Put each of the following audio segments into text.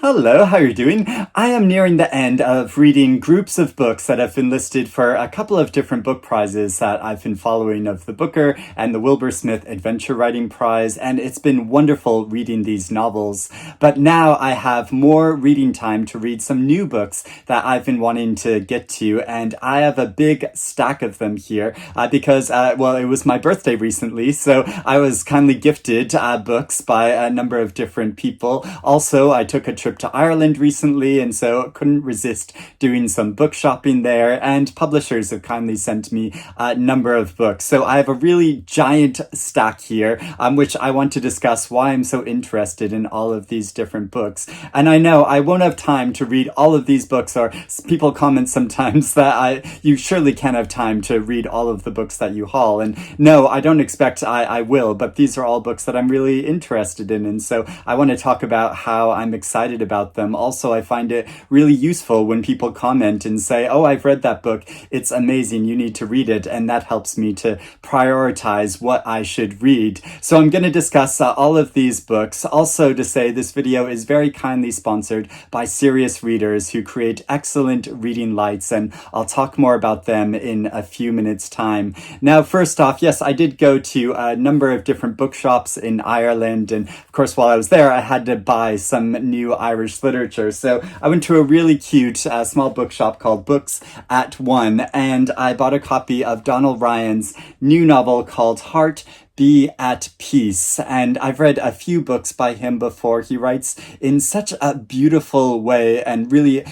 Hello, how are you doing? I am nearing the end of reading groups of books that have been listed for a couple of different book prizes that I've been following of the Booker and the Wilbur Smith Adventure Writing Prize, and it's been wonderful reading these novels. But now I have more reading time to read some new books that I've been wanting to get to, and I have a big stack of them here because, it was my birthday recently, so I was kindly gifted books by a number of different people. Also, I took a trip to Ireland recently, and so couldn't resist doing some book shopping there, and publishers have kindly sent me a number of books. So I have a really giant stack here, which I want to discuss why I'm so interested in all of these different books. And I know I won't have time to read all of these books, or people comment sometimes that you surely can't have time to read all of the books that you haul. And no, I don't expect I will, but these are all books that I'm really interested in, and so I want to talk about how I'm excited about them. Also, I find it really useful when people comment and say, "Oh, I've read that book. It's amazing. You need to read it." And that helps me to prioritize what I should read. So I'm going to discuss all of these books. Also to say this video is very kindly sponsored by Serious Readers, who create excellent reading lights, and I'll talk more about them in a few minutes' time. Now, first off, yes, I did go to a number of different bookshops in Ireland, and of course, while I was there, I had to buy some new Irish literature. So I went to a really cute small bookshop called Books at One, and I bought a copy of Donal Ryan's new novel called Heart Be at Peace. And I've read a few books by him before. He writes in such a beautiful way and really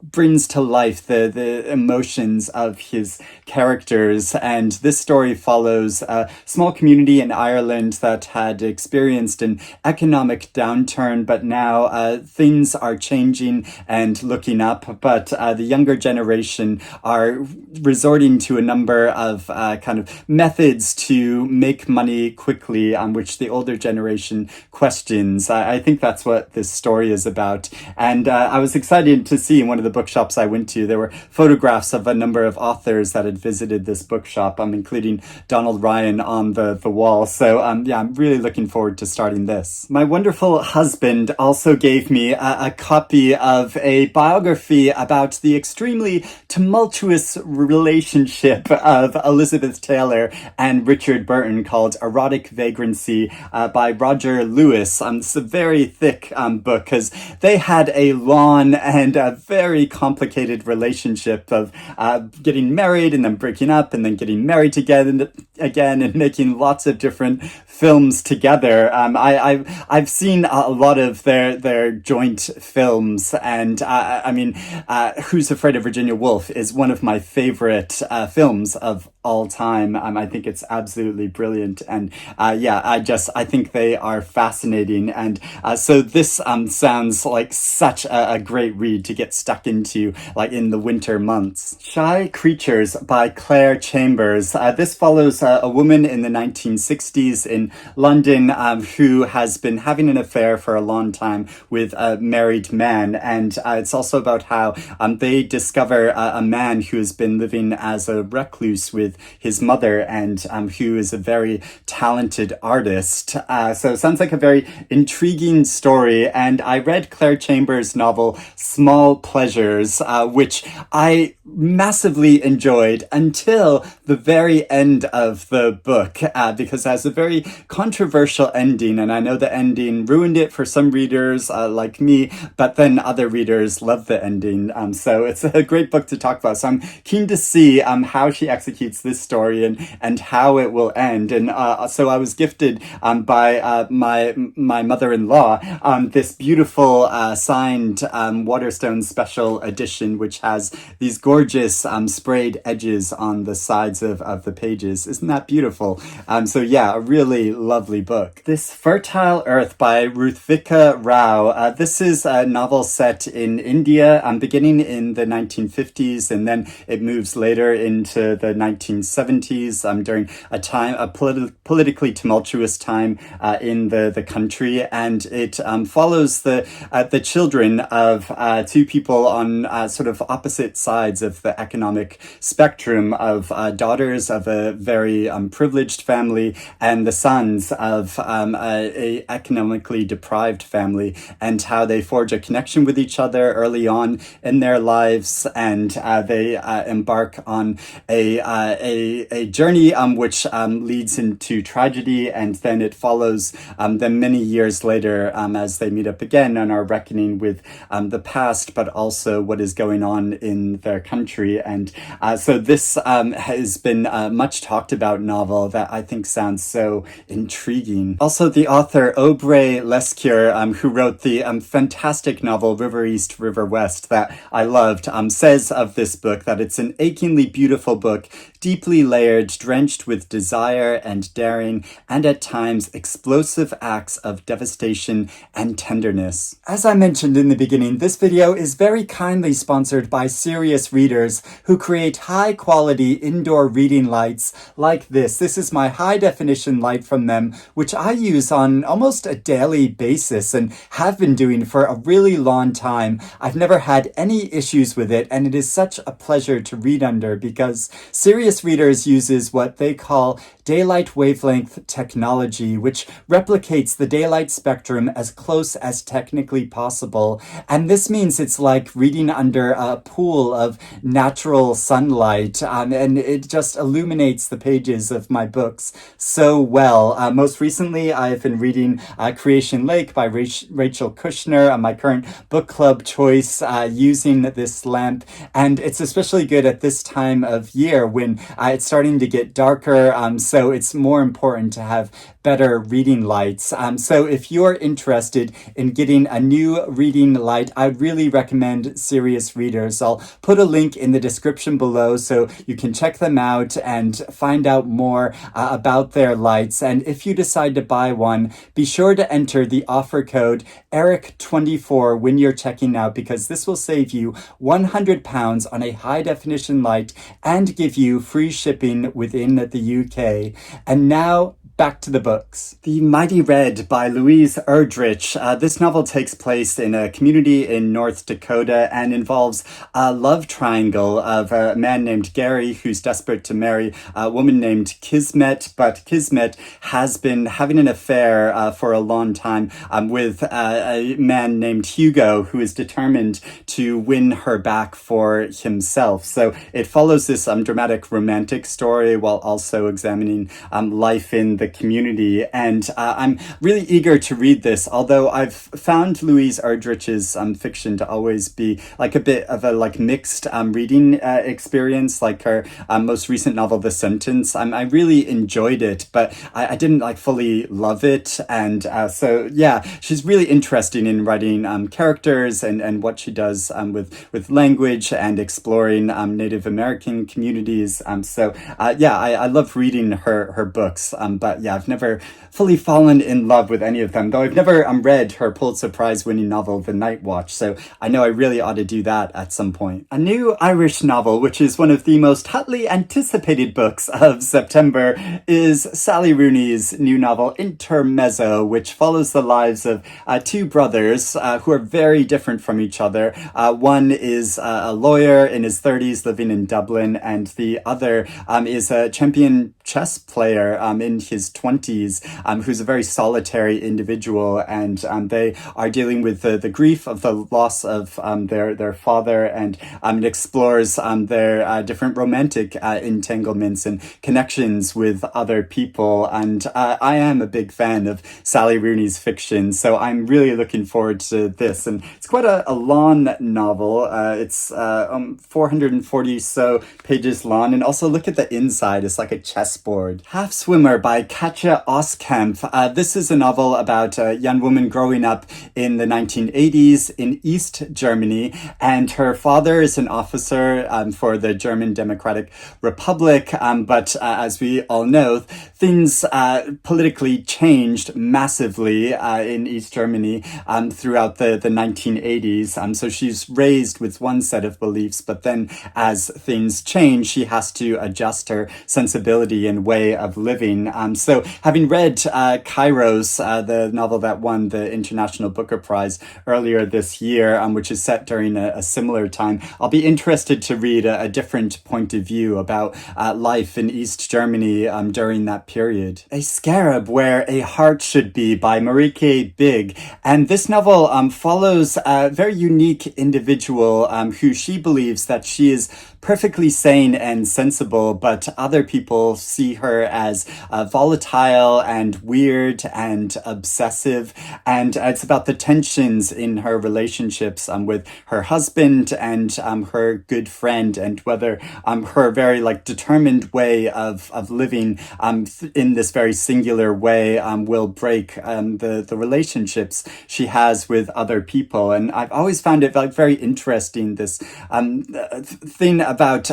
brings to life the emotions of his characters. And this story follows a small community in Ireland that had experienced an economic downturn, but now things are changing and looking up. But the younger generation are resorting to a number of kind of methods to make money quickly, which the older generation questions. I think that's what this story is about. And I was excited to see in one of the bookshops I went to, there were photographs of a number of authors that had visited this bookshop, including Donald Ryan on the wall. So I'm really looking forward to starting this. My wonderful husband also gave me a copy of a biography about the extremely tumultuous relationship of Elizabeth Taylor and Richard Burton called Erotic Vagrancy by Roger Lewis. It's a very thick book because they had a long and a very complicated relationship of getting married and then breaking up and then getting married together again and making lots of different films together. I've seen a lot of their joint films, and Who's Afraid of Virginia Woolf is one of my favorite films of all time. I think it's absolutely brilliant, and I think they are fascinating, and so this sounds like such a great read to get stuck into, like in the winter months. Shy Creatures by Claire Chambers. This follows a woman in the 1960s in London who has been having an affair for a long time with a married man, and it's also about how they discover a man who has been living as a recluse with his mother, and who is a very talented artist. So it sounds like a very intriguing story, and I read Claire Chambers' novel Small Pleasures, which I massively enjoyed until the very end of the book, because it has a very controversial ending, and I know the ending ruined it for some readers like me, but then other readers love the ending. So it's a great book to talk about. So I'm keen to see how she executes this story and how it will end. And so I was gifted by my mother-in-law this beautiful signed Waterstone special edition, which has these gorgeous sprayed edges on the sides of the pages. Isn't that beautiful? A really lovely book. This Fertile Earth by Ruthvika Rao. This is a novel set in India, beginning in the 1950s, and then it moves later into the 1970s during a politically tumultuous time in the country, and it follows the children of two people on sort of opposite sides of the economic spectrum, of daughters of a very very privileged family and the sons of a economically deprived family, and how they forge a connection with each other early on in their lives, and they embark on a journey which leads into tragedy, and then it follows them many years later as they meet up again and are reckoning with the past, but also what is going on in their country. And so this has been a much talked about novel that I think sounds so intriguing. Also, the author Aubrey Lescure, who wrote the fantastic novel River East, River West that I loved, says of this book that it's an achingly beautiful book, deeply layered, drenched with desire and daring, and at times explosive acts of devastation and tenderness. As I mentioned in the beginning, this video is very kindly sponsored by Serious Readers, who create high-quality indoor reading lights like this. This is my high-definition light from them, which I use on almost a daily basis and have been doing for a really long time. I've never had any issues with it, and it is such a pleasure to read under because Serious Readers uses what they call daylight wavelength technology, which replicates the daylight spectrum as close as technically possible. And this means it's like reading under a pool of natural sunlight, and it just illuminates the pages of my books so well. Most recently, I've been reading Creation Lake by Rachel Kushner, my current book club choice, using this lamp. And it's especially good at this time of year when it's starting to get darker, so it's more important to have better reading lights. So if you're interested in getting a new reading light, I'd really recommend Serious Readers. I'll put a link in the description below so you can check them out and find out more about their lights. And if you decide to buy one, be sure to enter the offer code ERIC24 when you're checking out, because this will save you £100 on a high definition light and give you free shipping within the UK. And now, back to the books. The Mighty Red by Louise Erdrich. This novel takes place in a community in North Dakota and involves a love triangle of a man named Gary who's desperate to marry a woman named Kismet, but Kismet has been having an affair for a long time with a man named Hugo who is determined to win her back for himself. So it follows this dramatic romantic story while also examining life in the community, and I'm really eager to read this, although I've found Louise Erdrich's fiction to always be like a bit of a mixed reading experience. Like her most recent novel, The Sentence, I really enjoyed it, but I didn't fully love it, and so yeah, she's really interesting in writing characters and what she does with language and exploring Native American communities. So yeah, I love reading her books, but yeah, I've never fully fallen in love with any of them, though I've never read her Pulitzer Prize winning novel, The Night Watch, so I know I really ought to do that at some point. A new Irish novel, which is one of the most hotly anticipated books of September, is Sally Rooney's new novel, Intermezzo, which follows the lives of two brothers who are very different from each other. One is a lawyer in his 30s living in Dublin, and the other is a champion chess player in his 20s, who's a very solitary individual, and they are dealing with the grief of the loss of their father, and it explores their different romantic entanglements and connections with other people. And I am a big fan of Sally Rooney's fiction, so I'm really looking forward to this. And it's quite a long novel. It's 440 so pages long, and also look at the inside. It's like a chessboard. Half Swimmer by Katja Oskamp. This is a novel about a young woman growing up in the 1980s in East Germany, and her father is an officer for the German Democratic Republic, but as we all know, things politically changed massively in East Germany throughout the 1980s. So she's raised with one set of beliefs, but then as things change, she has to adjust her sensibility utopian way of living. So having read Kairos, the novel that won the International Booker Prize earlier this year, which is set during a similar time, I'll be interested to read a different point of view about life in East Germany during that period. A Scarab Where a Heart Should Be by Marieke Bigg. And this novel follows a very unique individual who she believes that she is perfectly sane and sensible, but other people see her as volatile and weird and obsessive. And it's about the tensions in her relationships with her husband and her good friend, and whether her very determined way of living in this very singular way will break the relationships she has with other people. And I've always found it very interesting, this thing about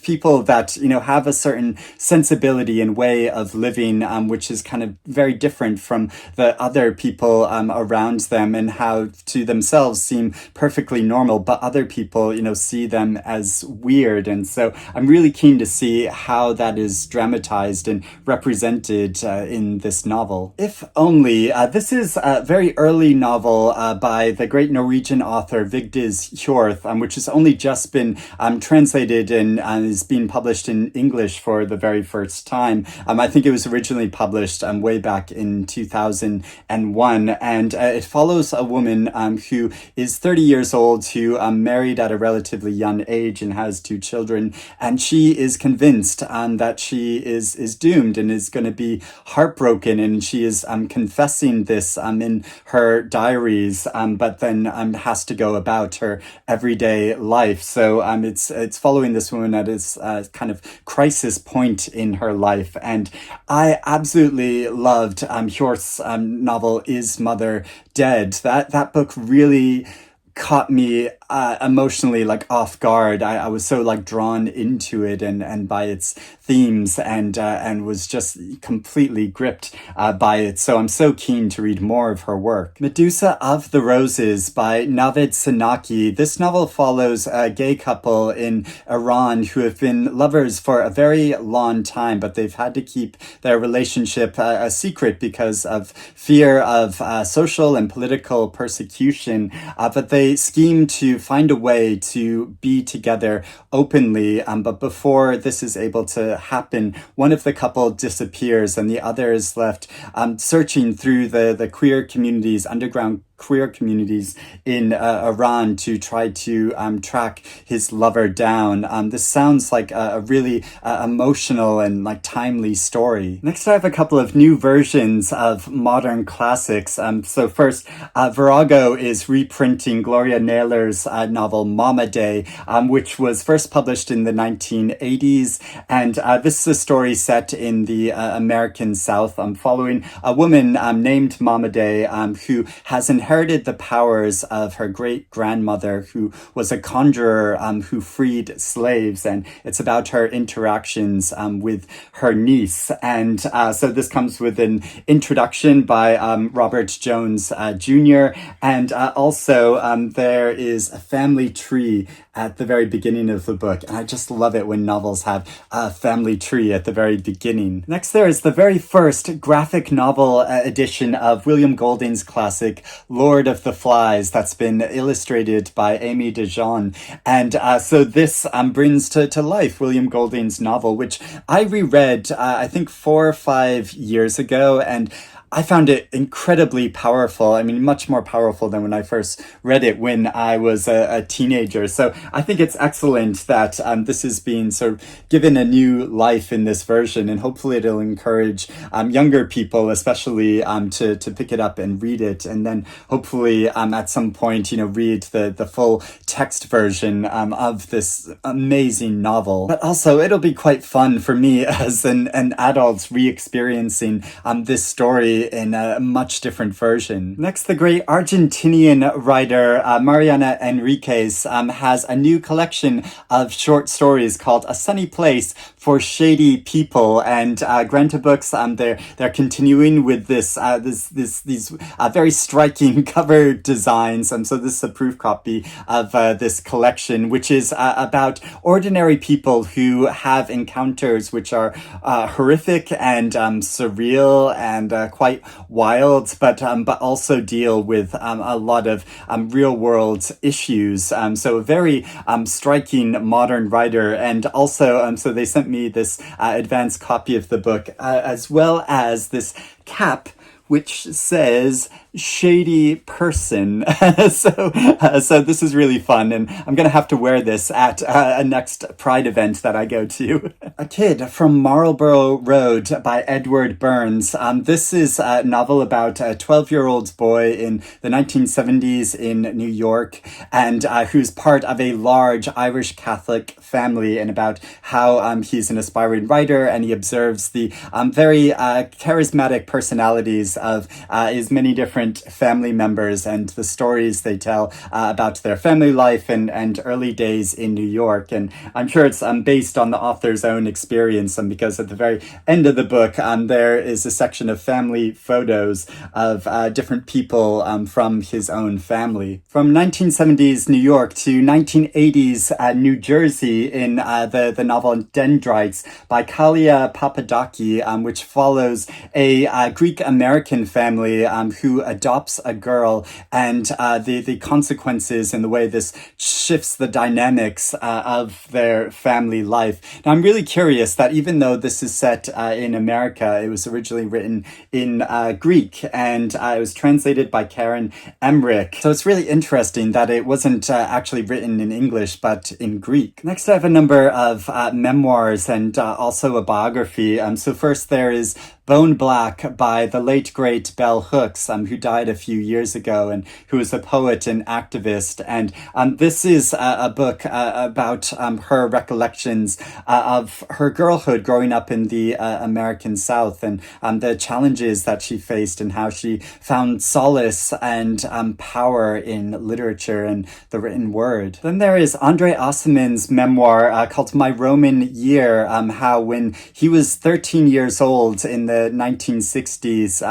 people that have a certain sensibility and way of living which is kind of very different from the other people around them, and how to themselves seem perfectly normal, but other people see them as weird. And so I'm really keen to see how that is dramatized and represented in this novel. If Only, this is a very early novel by the great Norwegian author Vigdis Hjorth, which has only just been translated and is being published in English for the very first time. I think it was originally published way back in 2001, and it follows a woman who is 30 years old, who married at a relatively young age and has 2 children, and she is convinced that she is doomed and is going to be heartbroken, and she is confessing this in her diaries, but then has to go about her everyday life. So it's following this woman at this kind of crisis point in her life. And I absolutely loved Hjorth's novel Is Mother Dead? That book really caught me emotionally off guard. I was so drawn into it and by its themes, and was just completely gripped by it. So I'm so keen to read more of her work. Medusa of the Roses by Navid Sinaki. This novel follows a gay couple in Iran who have been lovers for a very long time, but they've had to keep their relationship a secret because of fear of social and political persecution. But they scheme to find a way to be together openly. But before this is able to happen, one of the couple disappears and the other is left searching through the queer communities, underground queer communities in Iran, to try to track his lover down. This sounds like a really emotional and timely story. Next, I have a couple of new versions of modern classics. So first, Virago is reprinting Gloria Naylor's novel Mama Day, which was first published in the 1980s. And this is a story set in the American South, following a woman named Mama Day who has inherited the powers of her great-grandmother, who was a conjurer who freed slaves, and it's about her interactions with her niece. And so this comes with an introduction by Robert Jones Jr., and also there is a family tree at the very beginning of the book, and I just love it when novels have a family tree at the very beginning. Next, there is the very first graphic novel edition of William Golding's classic Lord of the Flies, that's been illustrated by Amy DeJean. And so this brings to life William Golding's novel, which I reread I think 4 or 5 years ago, and I found it incredibly powerful. I mean, much more powerful than when I first read it when I was a teenager. So I think it's excellent that this is being sort of given a new life in this version, and hopefully it'll encourage younger people, especially, to pick it up and read it, and then hopefully at some point, read the full text version of this amazing novel. But also, it'll be quite fun for me as an adult re-experiencing this story story in a much different version. Next, the great Argentinian writer Mariana Enriquez has a new collection of short stories called A Sunny Place for Shady People, and Granta Books, they're continuing with these very striking cover designs. So this is a proof copy of this collection, which is about ordinary people who have encounters which are horrific and surreal and quite wild, but also deal with a lot of real world issues. So a very striking modern writer, and also so they sent me this advanced copy of the book, as well as this cap which says Shady Person. So this is really fun, and I'm gonna have to wear this at a next Pride event that I go to. A Kid from Marlboro Road by Edward Burns. This is a novel about a 12-year-old boy in the 1970s in New York, and who's part of a large Irish Catholic family, and about how he's an aspiring writer, and he observes the very charismatic personalities of his many different family members and the stories they tell about their family life and early days in New York. And I'm sure it's based on the author's own experience, because at the very end of the book there is a section of family photos of different people from his own family. From 1970s New York to 1980s New Jersey in the novel Dendrites by Kallia Papadaki, which follows a Greek-American family who adopts a girl, and the consequences and the way this shifts the dynamics of their family life. Now, I'm really curious that even though this is set in America, it was originally written in Greek, and it was translated by Karen Emmerich. So it's really interesting that it wasn't actually written in English, but in Greek. Next, I have a number of memoirs and also a biography. So first there is Bone Black by the late, great Bell Hooks, who died a few years ago and who was a poet and activist. And this is a book about her recollections of her girlhood growing up in the American South, and the challenges that she faced and how she found solace and power in literature and the written word. Then there is Andre Aciman's memoir called My Roman Year, how when he was 13 years old in the 1960s,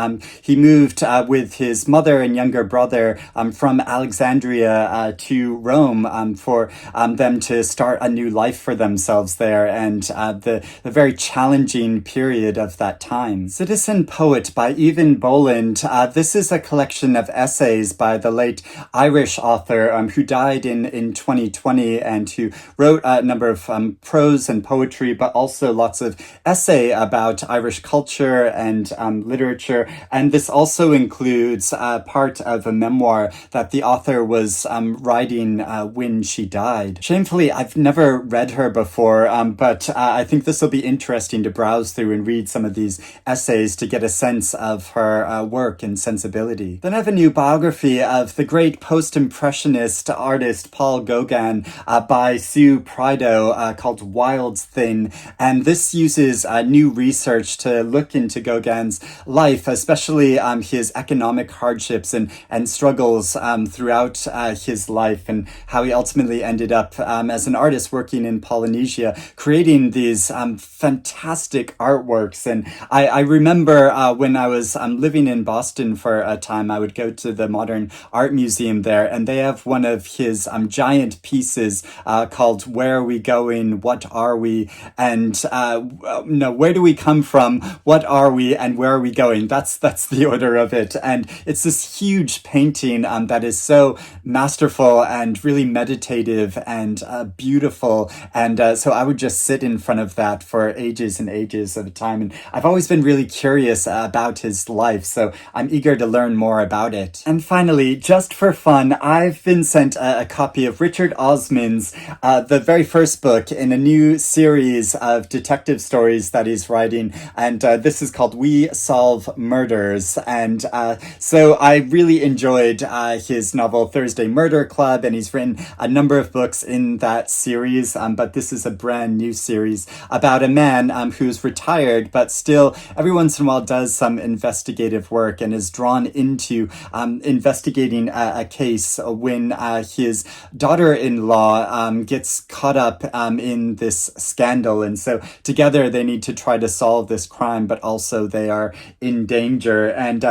he moved with his mother and younger brother from Alexandria to Rome for them to start a new life for themselves there, and the very challenging period of that time. Citizen Poet by Eavan Boland. This is a collection of essays by the late Irish author who died in 2020, and who wrote a number of prose and poetry, but also lots of essay about Irish culture and literature. And this also includes part of a memoir that the author was writing when she died. Shamefully, I've never read her before, but I think this will be interesting to browse through and read some of these essays to get a sense of her work and sensibility. Then I have a new biography of the great post-impressionist artist Paul Gauguin by Sue Prideaux called Wild Thing. And this uses new research to look into Gauguin's life, especially his economic hardships and struggles throughout his life, and how he ultimately ended up as an artist working in Polynesia, creating these fantastic artworks. And I remember when I was living in Boston for a time, I would go to the Modern Art Museum there, and they have one of his giant pieces called Where Are We Going? What Are We? And no, where do we come from? What are we? And where are we going? That's the order of it. And it's this huge painting that is so masterful and really meditative and beautiful. And so I would just sit in front of that for ages and ages at a time. And I've always been really curious about his life, so I'm eager to learn more about it. And finally, just for fun, I've been sent a copy of Richard Osman's the very first book in a new series of detective stories that he's writing. And this is called We Solve Murder. murders. And so I really enjoyed his novel Thursday Murder Club, and he's written a number of books in that series, but this is a brand new series about a man who's retired, but still every once in a while does some investigative work and is drawn into investigating a case when his daughter-in-law gets caught up in this scandal. And so together they need to try to solve this crime, but also they are in danger. And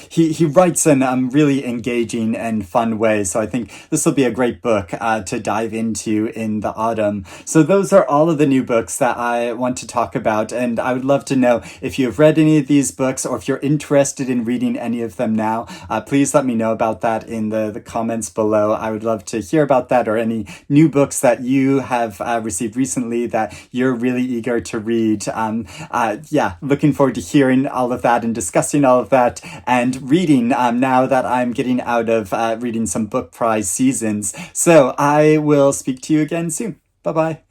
he writes in a really engaging and fun way. So I think this will be a great book to dive into in the autumn. So those are all of the new books that I want to talk about. And I would love to know if you've read any of these books or if you're interested in reading any of them now. Please let me know about that in the comments below. I would love to hear about that, or any new books that you have received recently that you're really eager to read. Looking forward to hearing all of that and discussing all of that and reading now that I'm getting out of reading some book prize seasons. So I will speak to you again soon. Bye-bye.